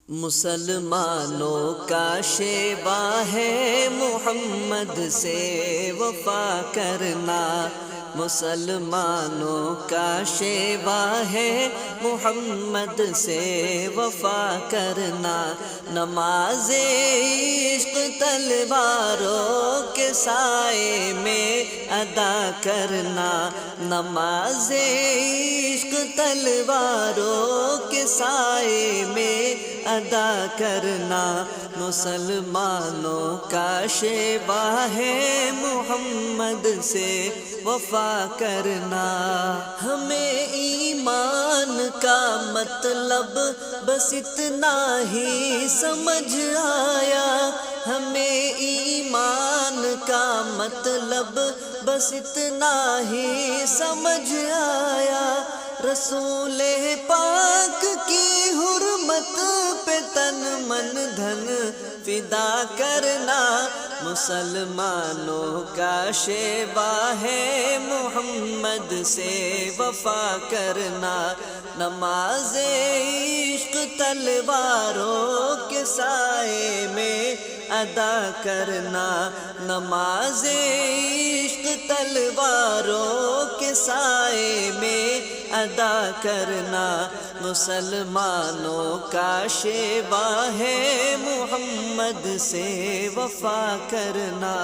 مسلمانوں کا شیوا ہے محمد سے وفا کرنا، مسلمانوں کا شیوا ہے محمد سے وفا کرنا، نماز عشق تلواروں کے سائے میں ادا کرنا، نماز عشق تلواروں کے سائے میں ادا کرنا، مسلمانوں کا شیوا ہے محمد سے وفا کرنا۔ ہمیں ایمان کا مطلب بس اتنا ہی سمجھ آیا، ہمیں ایمان کا مطلب بس اتنا ہی سمجھ آیا، رسول پاک کی حرمت پہ تن من دھن فدا کرنا، مسلمانوں کا شیوا ہے محمد سے وفا کرنا، نماز عشق تلواروں کے سائے میں ادا کرنا، نماز عشق تلواروں کے سائے میں ادا کرنا، مسلمانوں کا شیوا ہے محمد سے وفا کرنا۔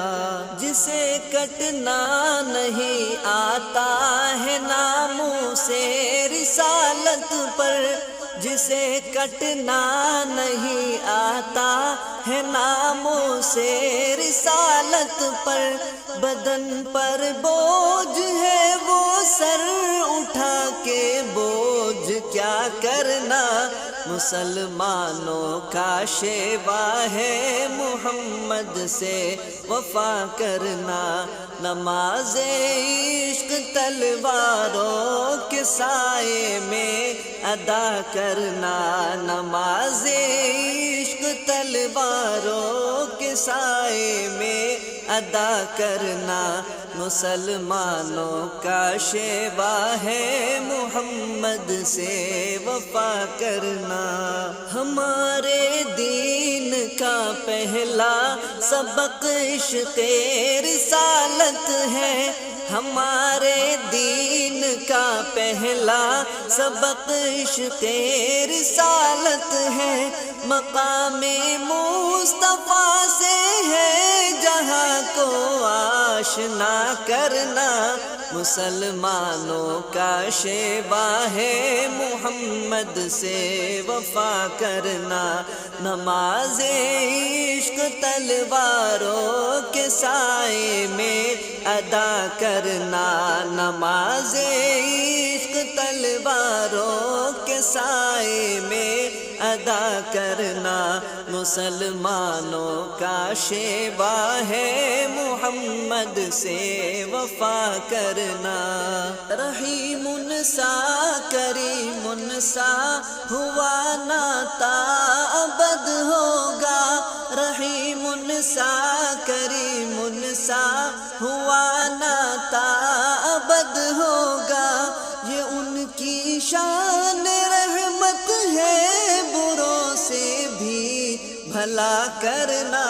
جسے کٹنا نہیں آتا ہے ناموں سے رسالت پر، جسے کٹنا نہیں آتا ہے ناموں سے رسالت پر، بدن پر بوجھ ہے وہ سر اٹھا کے بوجھ کیا کرنا، مسلمانوں کا شیوا ہے محمد سے وفا کرنا، نماز عشق تلواروں کے سائے میں ادا کرنا، نماز عشق تلواروں کے سائے میں ادا کرنا، مسلمانوں کا شیوا ہے محمد سے وفا کرنا۔ ہمارے دین کا پہلا سبق عشق رسالت ہے، ہمارے دین کا پہلا سبق عشق رسالت ہے، مقام مصطفیٰ سے ہے جہاں کو آشنا کرنا، مسلمانوں کا شیوا ہے محمد سے وفا کرنا، نماز عشق تلواروں کے سائے میں ادا کرنا، نماز عشق تلواروں کے سائے میں ادا کرنا، مسلمانوں کا شیوا ہے محمد سے وفا کرنا۔ رحیم سا کریم سا ہوا ناتا ابد ہوگا، رحیم سا کریم سا ہوا ناتا ابد ہوگا، یہ ان کی شان رحمت ہے بروں سے بھی بھلا کرنا،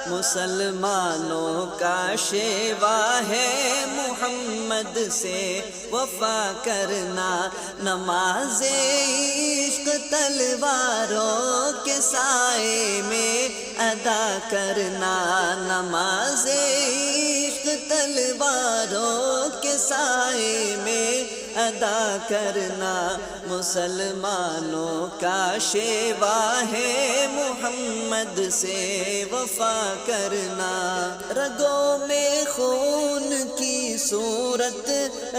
مسلمانوں کا شیوا ہے محمد سے وفا کرنا، نماز عشق تلواروں کے سائے میں ادا کرنا، نماز عشق تلواروں کے سائے میں ادا کرنا، مسلمانوں کا شیوا ہے محمد سے وفا کرنا۔ رگوں میں خون کی صورت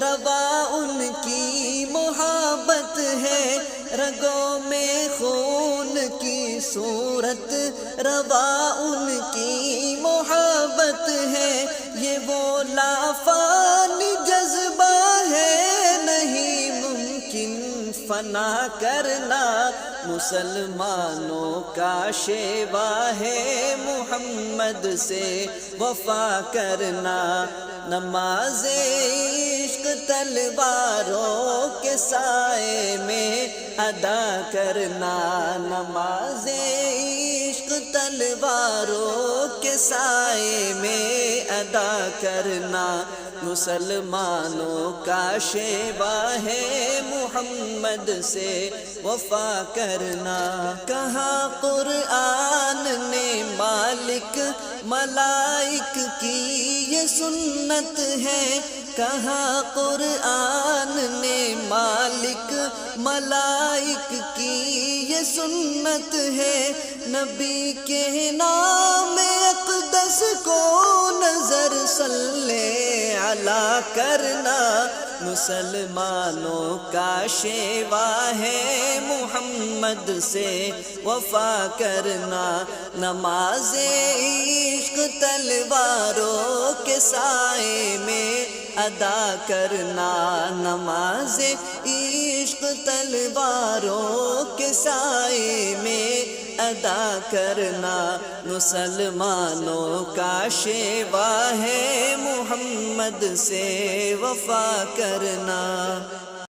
روا ان کی محبت ہے، رگوں میں خون کی صورت روا ان کی محبت ہے، یہ وہ لافانی جذبہ ہے نہیں ممکن فنا کرنا، مسلمانوں کا شیوا ہے محمد سے وفا کرنا، نماز عشق عشق تلواروں کے سائے میں ادا کرنا، نماز عشق تلواروں کے سائے میں ادا کرنا، مسلمانوں کا شیوا ہے محمد سے وفا کرنا۔ کہاں قرآن نے مالک ملائک کی یہ سنت ہے، کہاں قرآن نے مالک ملائک کی یہ سنت ہے، نبی کے نام اقدس کو نظر صلی علی کرنا، مسلمانوں کا شیوا ہے محمد سے وفا کرنا، نماز عشق تلواروں کے سائے میں ادا کرنا، نماز عشق تلواروں کے سائے میں ادا کرنا، مسلمانوں کا شیوا ہے محمد سے وفا کرنا۔